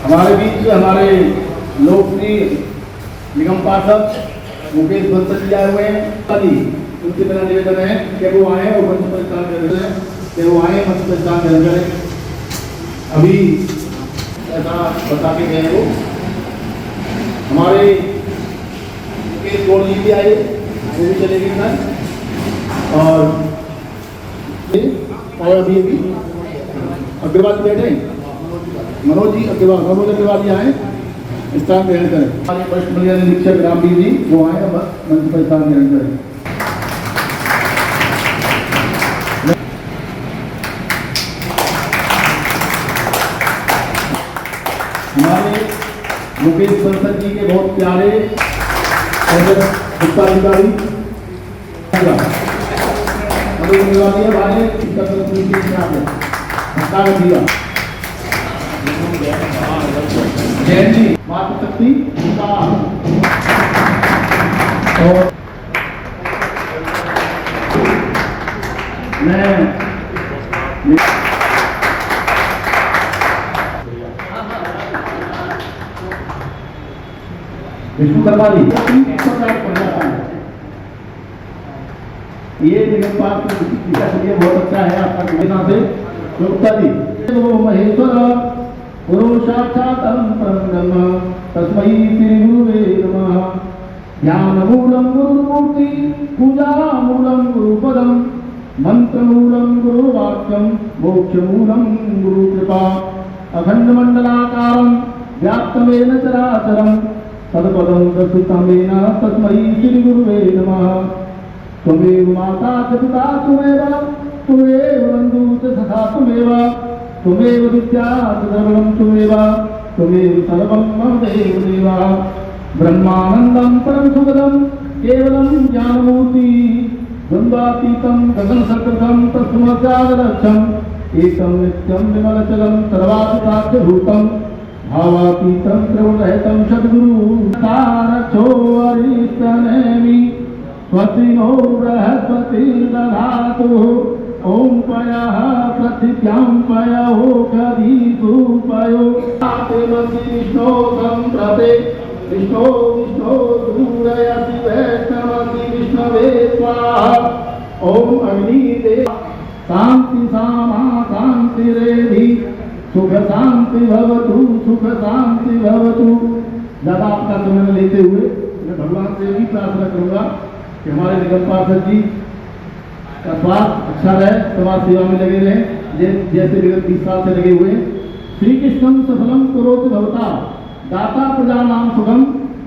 हमारे बीच हमारे लोकप्रिय निगम पार्षद मुकेश बंसल जी आए हुए हैं। उनसे मेरा निवेदन है कि वो आए और मंच पर स्थान ग्रहण करें। अभी ऐसा बता के गए वो हमारे मुकेश गौड़ जी भी आए, वो भी चलेगी सर। और अभी अग्रवाल बैठे मनोज अग्रवाल जी आए, स्थान ग्रहण करें। हमारे वरिष्ठ महिला निरीक्षक रामवीर जी वो आए और मंच पर स्थान ग्रहण करें। हमारे मुकेश बंसल जी के बहुत प्यारे उत्तराधिकारी जैन जी मातृशक्ति और मैं विष्णुकर्मा जी ये निगम पार्क बहुत अच्छा है आपका से गुप्ता जी महेश्वर पुरुषाक्षात् परब्रह्म तस्मै श्री गुरुवे नमः। ज्ञानमूलं गुरुमूर्ति पूजामूलं गुरुपदं मंत्रमूलं गुरुवाक्यं मोक्षमूलं गुरुकृपा अखण्डमण्डलाकारं व्याप्तमेन चराचरं तत्पदं दर्शितमेन तस्मै श्री गुरुवे नमः। त्वमेव माता च पिता त्वमेव बन्धु च सखा त्वमेव विद्या च सर्वं त्वमेव सर्वं मम देव। ब्रह्मानन्दं परं सुखदं केवलं ज्ञानमूर्ति द्वन्द्वातीतं गगनसदृशं तस्मज्जागरक्षम् एकं नित्यं विमलचलं सर्वाधिकार्यभूतं भावातीतं त्रिगुणरहितं सद्गुरु तारक्षोऽरिष्टनेमि स्वस्तिनो बृहस्पतिर्दधातु ओम पयः पृथिव्यां पयो कदीसु पयो विष्णो संप्रते विष्णो सूरयसि वैष्णवसि विष्णवे स्वाहा। ओम अग्निदेव शांति सामा शांतिरेधि सुख शांति भवतु सुख शांति भवतु। ज़्यादा आपका समय लेते हुए मैं भगवान से भी प्रार्थना करूँगा कि हमारे निगम पार्षद जी का स्वास्थ्य अच्छा रहे, समाज सेवा में लगे रहे जैसे विगत 20 साल से लगे हुए। श्री कृष्णं सफलम करोति भवता दाता प्रजा नाम सुगम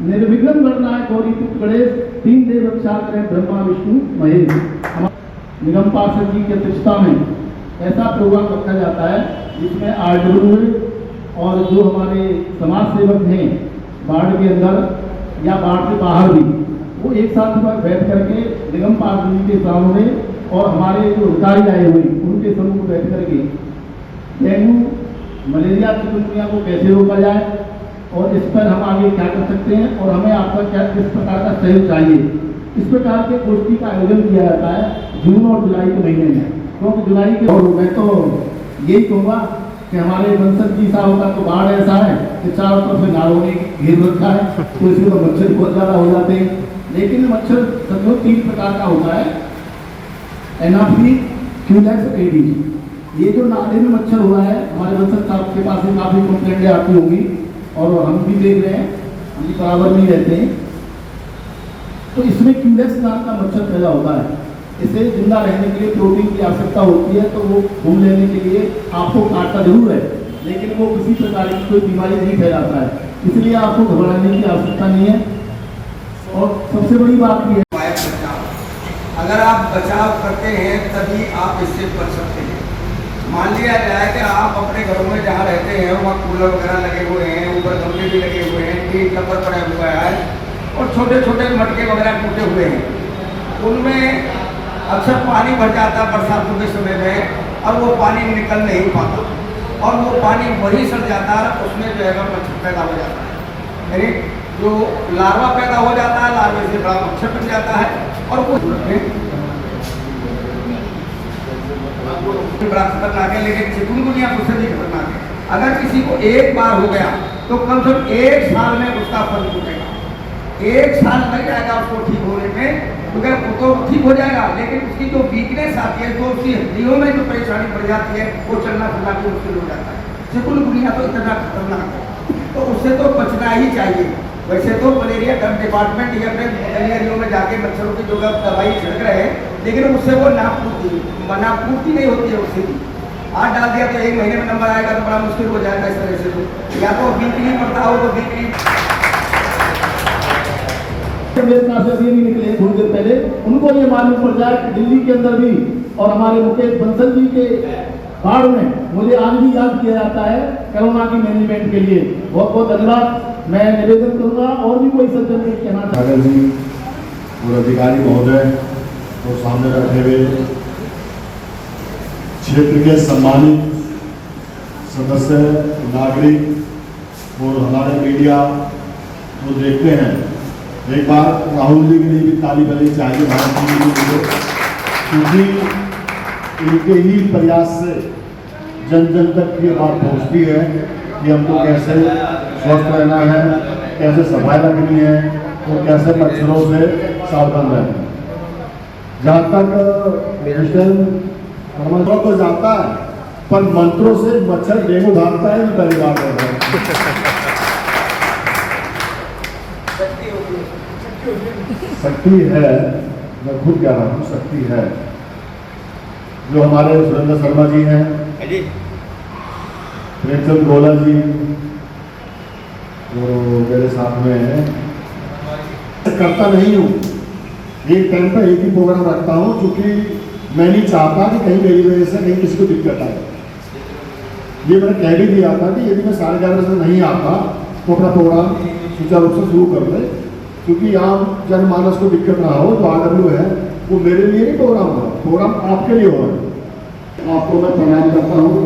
निर्विघ्नं वरदाय गौरी पुत्र गणेश तीन देव रक्षा करें ब्रह्मा विष्णु महेश। निगम पार्षद जी की अध्यक्षता में ऐसा प्रोग्राम रखा जाता है जिसमें आरडब्ल्यू और जो हमारे समाज सेवक हैं वार्ड के अंदर या वार्ड से बाहर भी वो एक साथ बैठ करके निगम पार्षद जी के सामने और हमारे जो अधिकारी आए हुए उनके सम्मुख बैठ करके डेंगू मलेरिया चिकनगुनिया को कैसे रोका जाए और इस पर हम आगे क्या कर सकते हैं और हमें आपका क्या किस प्रकार का सहयोग चाहिए, इस प्रकार के गोष्ठी का आयोजन किया जाता है जून और जुलाई के महीने में। क्योंकि जुलाई के और मैं तो यही कहूँगा कि हमारे बंसल जी साहब का तो बाढ़ ऐसा है कि चारों तरफ से नालों ने घेर रखा है तो इसमें तो मच्छर बहुत ज़्यादा हो जाते हैं। लेकिन मच्छर समझो 3 प्रकार का होता है, एनाफिली, क्यूलेक्स, एडीज। ये जो नाले में मच्छर हुआ है हमारे बंसल साहब के पास में काफ़ी कंप्लेंटें आती होंगी और हम भी देख रहे हैं, हम भी बराबर नहीं रहते हैं। तो इसमें क्यूलेक्स नाम का मच्छर पैदा होता है। इसे जिंदा रहने के लिए प्रोटीन की आवश्यकता होती है, तो वो घूम लेने के लिए आपको काटता जरूर है लेकिन वो किसी प्रकार की कोई बीमारी नहीं फैलाता है, इसलिए आपको घबराने की आवश्यकता नहीं है। और सबसे बड़ी बात ये है अगर आप बचाव करते हैं तभी आप इससे बच सकते हैं। मान लिया जाए कि आप अपने घरों में जहाँ रहते हैं वहाँ कूलर वगैरह लगे हुए हैं, ऊपर गमले भी लगे हुए हैं, टीन टप्पर पड़ा हुआ है और छोटे छोटे मटके वगैरह टूटे हुए हैं, उनमें अक्सर पानी भर जाता है बरसातों के समय में और वो पानी निकल नहीं पाता और वो पानी वही सड़ जाता है, उसमें जो है मच्छर पैदा हो जाता है। यानी जो लार्वा पैदा हो जाता है, लार्वे से बड़ा मच्छर बन जाता है और वो बड़ा खतरनाक है। लेकिन चिकनगुनिया उससे भी खतरनाक है। अगर किसी को एक बार हो गया तो कम से कम 1 साल में उसका फल टूटेगा, 1 साल लग जाएगा उसको ठीक होने में, क्योंकि वो तो ठीक हो जाएगा, लेकिन उसकी जो वीकनेस आती है, जो उसकी हड्डियों में जो परेशानी पड़ जाती है, वो चलना फिरना भी मुश्किल हो जाता है। चिकुनगुनिया तो इतना खतरनाक है, तो उससे तो बचना ही चाहिए। वैसे तो मलेरिया ड्रग डिपार्टमेंट ये अपने एरिया में जाके मच्छरों की जो दवाई छिड़क रहे हैं, लेकिन उससे वो नापूर्ति नहीं होती है। उससे भी आज डाल दिया तो 1 महीने में नंबर आएगा तो बड़ा मुश्किल हो जाएगा। इस तरह से तो या तो वीकली पड़ता हो तो वीकली। मेरे पास अभी नहीं निकले थोड़ी देर पहले, उनको ये मालूम पड़ जाए कि दिल्ली के अंदर भी और हमारे मुकेश बंसल जी के बाढ़ में मुझे आज भी याद किया जाता है कोरोना की मैनेजमेंट के लिए। बहुत बहुत धन्यवाद। मैं निवेदन करूंगा और भी कोई सज्जन ने कहना सागर जी और अधिकारी महोदय और सामने बैठे हुए क्षेत्र के सम्मानित सदस्य, नागरिक और हमारे मीडिया को देखते हैं, एक बार राहुल जी के लिए भी ताली बजनी चाहिए भारत टीवी के लिए, क्योंकि इनके ही प्रयास से जन जन तक ये बात पहुंचती है कि हमको कैसे स्वस्थ रहना है, कैसे सफाई रखनी है और कैसे मच्छरों से सावधान रहना है। जहाँ तक मंत्रों को जाता है, पर मंत्रों से मच्छर डेंगू भागता है, पहली बात है। शक्ति है, मैं खुद कह रहा हूँ, शक्ति है। जो हमारे सुरेंद्र शर्मा जी हैं, प्रेमचंद गोला जी और मेरे साथ में है, करता नहीं हूँ। एक टाइम पर एक ही प्रोग्राम रखता हूँ, क्योंकि मैं नहीं चाहता कि कहीं मेरी वजह से कहीं किसी को दिक्कत आए। ये मैंने कह भी दिया था कि यदि मैं 11:30 से नहीं आता तो अपना प्रोग्राम सुचारू रूप से शुरू कर दे, क्योंकि आम जनमानस को दिक्कत ना हो। जो RW है वो मेरे लिए नहीं प्रोग्राम हो, प्रोग्राम आपके लिए हो रहा है। आपको मैं प्रणाम करता हूँ,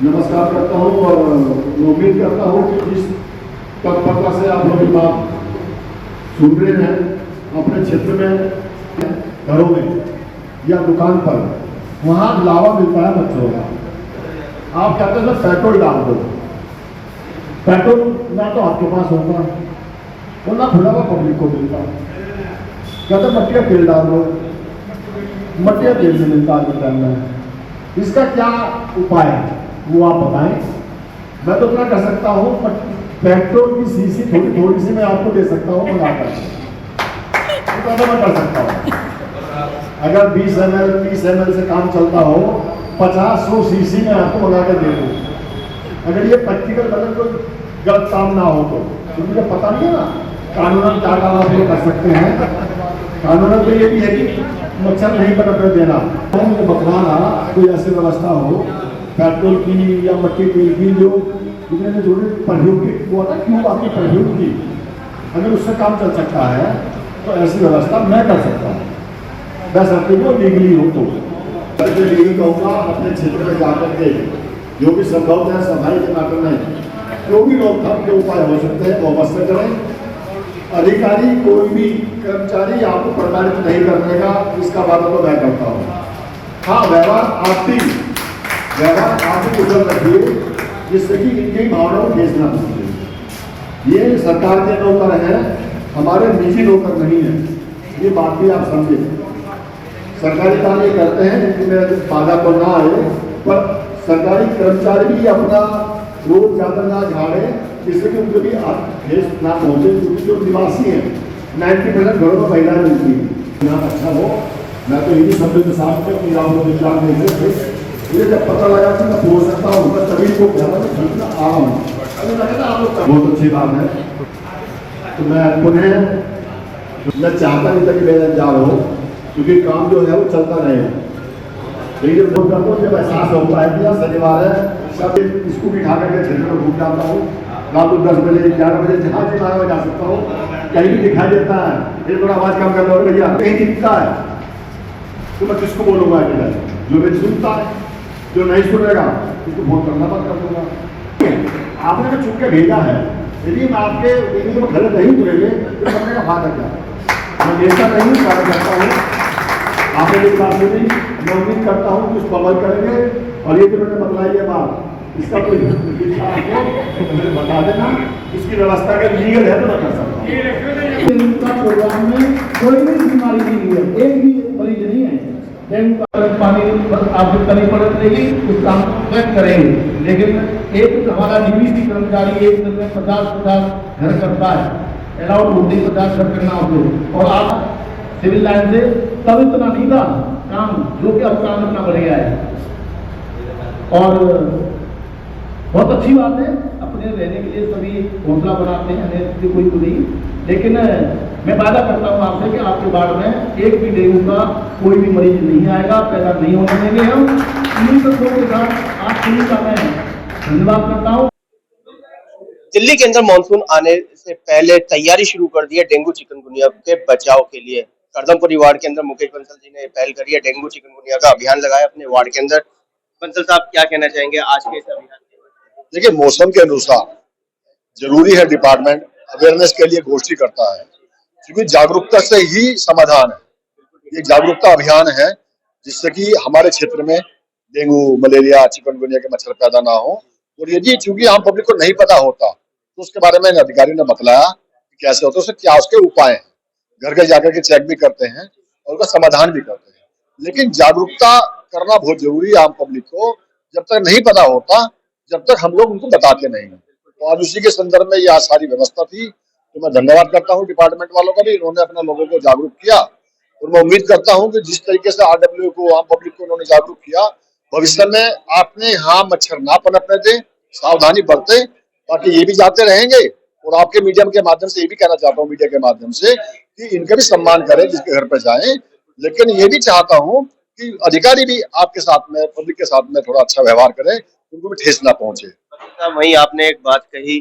नमस्कार करता हूँ और उम्मीद करता हूँ कि जिस तत्परता से आप लोग बात सुन रहे हैं, अपने क्षेत्र में घरों में या दुकान पर वहाँ लावा मिलता है बच्चों का। आप कहते हैं पेट्रोल डाल दो, पेट्रोल ना तो आपके पास होगा और ना खुला हुआ पब्लिक को मिलता। कहते मट्टिया तेल डाल दो, मट्टिया तेल नहीं मिलता आज के टाइम में। इसका क्या उपाय है वो आप बताएं। मैं तो इतना कर सकता हूँ, पेट्रोल की शीशी थोड़ी सी मैं आपको दे सकता हूँ मंगाकर, तो मैं कर सकता हूँ। अगर 20 ml 30 ml से काम चलता हो, 50-100 शीशी में आपको मंगा कर दे दूँ, अगर ये प्रैक्टिकल मतलब कोई गलत काम ना हो तो। क्योंकि मुझे पता नहीं है ना कानूनन क्या काम आप लोग कर सकते हैं। कानूनन तो ये भी है कि मच्छर नहीं पकड़ देना। मुझे बकवाना कोई ऐसी व्यवस्था हो पेट्रोल की या मट्टी तेल की, जो जितने जोड़े परफ्यूम की वो आता है, क्यों आपकी परफ्यूम की, अगर उससे काम चल सकता है तो ऐसी व्यवस्था मैं कर सकता हूँ, बस अपने को लीगली हो तो। यही कहूँगा, अपने क्षेत्र में जाकर के जो भी संभव है सफाई के नाते में जो भी रोकथाम के उपाय हो सकते हैं वो अवश्य करें। अधिकारी कोई भी कर्मचारी आपको प्रताड़ित नहीं करने का, इसका वादा तो मैं करता हूँ। हाँ, व्यवहार आप कुशल रखिए, जिससे कि इनकी भावनाओं को ठेस ना पहुंचे। ये सरकार के नौकर हैं, हमारे निजी नौकर नहीं है, ये बात भी आप समझे। सरकारी काम ये करते हैं जिनकी मेरा बाधा को ना आए, पर सरकारी कर्मचारी भी अपना रोज ज्यादा ना झाड़े, जिससे कि उनको भी ठेस ना पहुंचे। क्योंकि जो निवासी हैं 90% घरों में महिलाएं मिलती हैं। यहाँ अच्छा हो, मैं तो यही शब्द के साथ में विचार नहीं थे। मुझे जब पता लगा कि मैं बोल सकता हूँ, मैं तभी को कह रहा हूँ ठीक ना आ रहा हूँ। बहुत अच्छी बात है। तो मैं पुनः मैं चाहता नहीं था कि मेरा इंतजार हो, क्योंकि काम जो है वो चलता रहेगा। लेकिन जब बोल करता हूँ, जब एहसास होता है कि शनिवार है, सब स्कूटी उठा करके क्षेत्र में घूम जाता हूँ, रात को 10 बजे 11 बजे जहाँ से जा सकता हूँ, कहीं भी दिखाई देता है, फिर थोड़ा आवाज़ कम कर लो भैया, कहीं दिखता है तो मैं किसको बोलूँगा? जो मेरी सुनता है, जो नहीं सुनेगा उसको फोन करना बंद कर दूंगा। आपने जो चुप के भेजा है, यदि मैं आपके में खड़े नहीं उतरेंगे तो करने का फायदा क्या? मैं देता नहीं हूँ, कार्य करता हूँ। आपने एक बात सुनी, मैं उम्मीद करता हूँ कि उसको अमल करेंगे। और ये जो मैंने बतलाई है बात, इसका कोई आपको मुझे बता देना, इसकी व्यवस्था अगर लीगल है तो मैं कर सकता हूँ। इनका प्रोग्राम में कोई भी बीमारी नहीं है, एक भी मरीज नहीं है। डेंगू का पानी आवश्यकता नहीं पड़ रहेगी, उस काम को स्वयं करेंगे। लेकिन एक हमारा डीवीसी कर्मचारी एक दिन में 50 घर करता है, अलाउड होती 50 घर करना होते, और आप सिविल लाइन से तब इतना नहीं था काम, जो कि अब काम इतना बढ़ गया है। और बहुत अच्छी बात है, अपने रहने के लिए सभी घोंसला बनाते हैं, हमें कोई तो नहीं। लेकिन मैं वादा करता हूँ आपसे कि आपके वार्ड में एक भी डेंगू का कोई भी मरीज नहीं आएगा, पैदा नहीं होने देंगे हम। इन्हीं तत्वों के साथ आप सभी का मैं धन्यवाद करता हूँ। दिल्ली के अंदर मानसून आने से पहले तैयारी शुरू कर दी है डेंगू चिकनगुनिया के बचाव के लिए। करदमपुरी वार्ड के अंदर मुकेश बंसल जी ने पहल करी है, डेंगू चिकनगुनिया का अभियान लगाया अपने वार्ड के अंदर। बंसल साहब क्या कहना चाहेंगे आज के इस अभियान के? देखिए, मौसम के अनुसार जरूरी है डिपार्टमेंट अवेयरनेस के लिए गोष्ठी करता है, क्योंकि जागरूकता से ही समाधान है। ये जागरूकता अभियान है जिससे कि हमारे क्षेत्र में डेंगू, मलेरिया, चिकनगुनिया के मच्छर पैदा ना हो। और यदि चूंकि आम पब्लिक को नहीं पता होता तो उसके बारे में अधिकारी ने बतलाया कि कैसे होता है, उससे क्या उसके उपाय हैं। घर घर जाकर के चेक भी करते हैं और उसका समाधान भी करते हैं। लेकिन जागरूकता करना बहुत जरूरी है आम पब्लिक को, जब तक नहीं पता होता, जब तक हम लोग उनको बताते नहीं। तो आज उसी के संदर्भ में यह सारी व्यवस्था थी। तो मैं धन्यवाद करता हूँ डिपार्टमेंट वालों का भी, इन्होंने अपने लोगों को जागरूक किया। और मैं उम्मीद करता हूँ कि जिस तरीके से आरडब्ल्यू को, आम पब्लिक को उन्होंने जागरूक किया, भविष्य में आपने यहाँ मच्छर ना पनपने दें, सावधानी बरतें, ताकि ये भी जाते रहेंगे। और आपके मीडियम के माध्यम से ये भी कहना चाहता हूँ, मीडिया के माध्यम से, कि इनका भी सम्मान करें जिसके घर पे जाएं। लेकिन ये भी चाहता हूँ कि अधिकारी भी आपके साथ में, पब्लिक के साथ में थोड़ा अच्छा व्यवहार करें, उनको भी ठेस ना पहुंचे। वहीं आपने एक बात कही,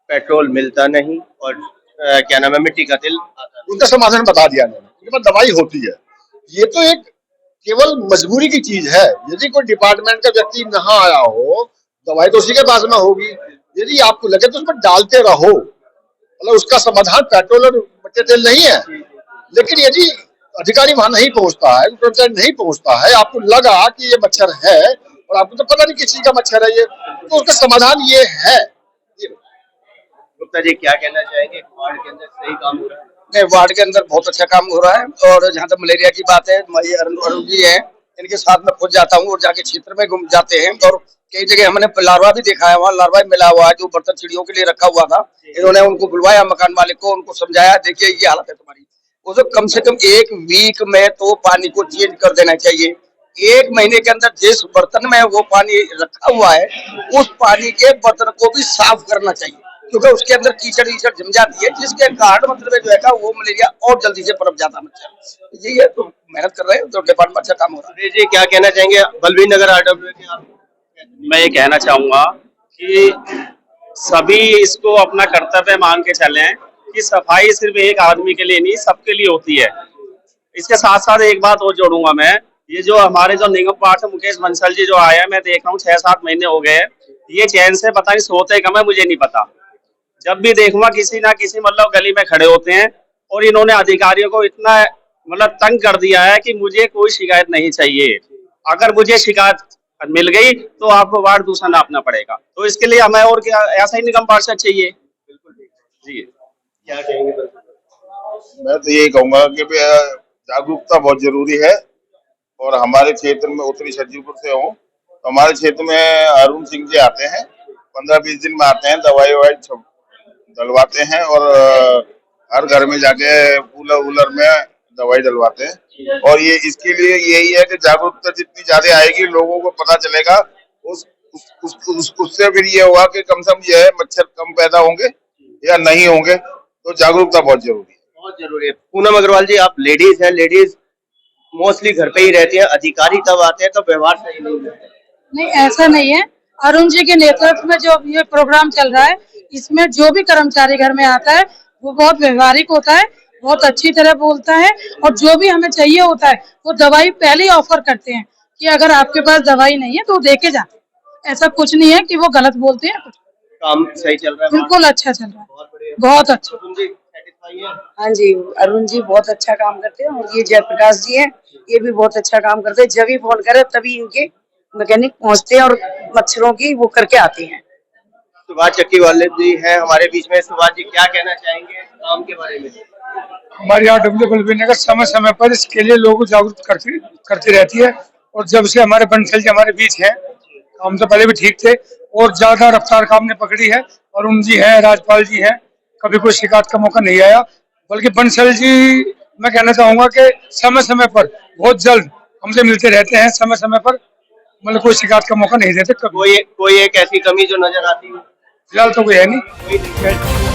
पेट्रोल मिलता नहीं और क्या नाम है, मिट्टी का तेल आता नहीं। उनका समाधान बता दिया मैंने, उनके पास दवाई होती है। ये तो एक केवल मजबूरी की चीज है। यदि कोई डिपार्टमेंट का व्यक्ति नहा आया हो, दवाई तो उसी के पास में होगी। यदि आपको लगे तो उसमें डालते रहो, मतलब उसका समाधान पेट्रोल और मिट्टी तेल नहीं है। लेकिन यदि अधिकारी वहां नहीं पहुंचता है, कर्मचारी नहीं पहुंचता है, आपको लगा कि ये मच्छर है और आपको तो पता नहीं किस चीज का मच्छर है ये, तो उसका समाधान ये है। गुप्ता जी क्या कहना चाहेंगे, वार्ड के अंदर सही काम हो रहा है? नहीं, वार्ड के अंदर बहुत अच्छा काम हो रहा है। और जहाँ तक मलेरिया की बात है, मैं अरुण जी है, इनके साथ में खुद जाता हूँ और जाके क्षेत्र में घूम जाते हैं। और कई जगह हमने लार्वा भी देखा है, वहाँ लार्वा मिला हुआ है जो बर्तन चिड़ियों के लिए रखा हुआ था। इन्होंने उनको बुलवाया, मकान मालिक को, उनको समझाया, देखिए ये हालत है तुम्हारी। उसको कम से कम 1 वीक में तो पानी को चेंज कर देना चाहिए। 1 महीने के अंदर जिस बर्तन में वो पानी रखा हुआ है, उस पानी के बर्तन को भी साफ करना चाहिए, क्योंकि उसके अंदर कीचड़ जम जाती है, जिसके कारण मतलब जो है वो मलेरिया और जल्दी से पनप जाता है मच्छर। यही है, तो मेहनत कर रहे हैं, तो डिपार्टमेंट अच्छा काम हो रहा है। जी क्या कहना चाहेंगे, बलवीर नगर आरडब्ल्यू के आप? मैं ये कहना चाहूंगा कि सभी इसको अपना कर्तव्य मान के चलें कि सफाई सिर्फ एक आदमी के लिए नहीं, सबके लिए होती है। इसके साथ साथ एक बात और जोड़ूंगा मैं, ये जो हमारे जो निगम पार्षद मुकेश बंसल जी जो आए हैं, मैं देख रहा हूँ 6-7 महीने हो गए, ये चैन से पता नहीं सोते कम है, मुझे नहीं पता। जब भी देखूंगा किसी ना किसी मतलब गली में खड़े होते हैं। और इन्होंने अधिकारियों को इतना मतलब तंग कर दिया है कि मुझे कोई शिकायत नहीं चाहिए। अगर मुझे शिकायत मिल गई तो आपको वार्ड दूसरा नापना पड़ेगा। तो इसके लिए हमें और क्या ऐसा ही निगम पार्षद चाहिए। जी क्या कहेंगे? मैं तो यही कहूंगा कि जागरूकता बहुत जरूरी है। और हमारे क्षेत्र में उत्तरी सज्जीपुर से हूँ, तो हमारे क्षेत्र में अरुण सिंह जी आते हैं, 15-20 दिन में आते हैं, दवाई ववाई डलवाते हैं और हर घर में जाके कूलर में दवाई डलवाते हैं। और ये इसके लिए यही है कि जागरूकता जितनी ज्यादा आएगी, लोगों को पता चलेगा, उससे फिर ये होगा कि कम से कम ये है मच्छर कम पैदा होंगे या नहीं होंगे। तो जागरूकता बहुत जरूरी है, बहुत जरूरी है। पूनम अग्रवाल जी, आप लेडीज हैं, लेडीज मोस्टली घर पे ही रहती है, अधिकारी तब आते हैं तो व्यवहार सही नहीं होता है। नहीं, ऐसा नहीं है। अरुण जी के नेतृत्व में जो ये प्रोग्राम चल रहा है, इसमें जो भी कर्मचारी घर में आता है वो बहुत व्यवहारिक होता है, बहुत अच्छी तरह बोलता है, और जो भी हमें चाहिए होता है वो दवाई पहले ही ऑफर करते हैं कि अगर आपके पास दवाई नहीं है तो देके जाते हैं। ऐसा कुछ नहीं है कि वो गलत बोलते हैं। काम सही चल रहा है, बिल्कुल अच्छा चल रहा है, बहुत अच्छा। हाँ जी, अरुण जी बहुत अच्छा काम करते हैं। और ये जयप्रकाश जी हैं, ये भी बहुत अच्छा काम करते हैं। जब भी फोन करे तभी इनके मैकेनिक पहुंचते हैं और मच्छरों की वो करके आते हैं। सुभाष चक्की वाले जी हैं हमारे बीच में। सुभाष जी क्या कहना चाहेंगे काम के बारे में? हमारे यहाँ डब्ल्यू समय समय पर इसके लिए लोगों को जागरूक करती रहती है। और जब से हमारे बंसल जी हमारे बीच हैं, हम तो पहले भी ठीक थे और ज्यादा रफ्तार काम ने पकड़ी है। अरुण जी हैं, राजपाल जी हैं, कभी कोई शिकायत का मौका नहीं आया। बल्कि बंसल जी मैं कहना चाहूंगा कि समय समय पर बहुत जल्द हमसे मिलते रहते हैं, समय समय पर मतलब कोई शिकायत का मौका नहीं देते कभी। कोई एक ऐसी कमी जो नजर आती है? फिलहाल तो कोई है नहीं। कोई दिक्कत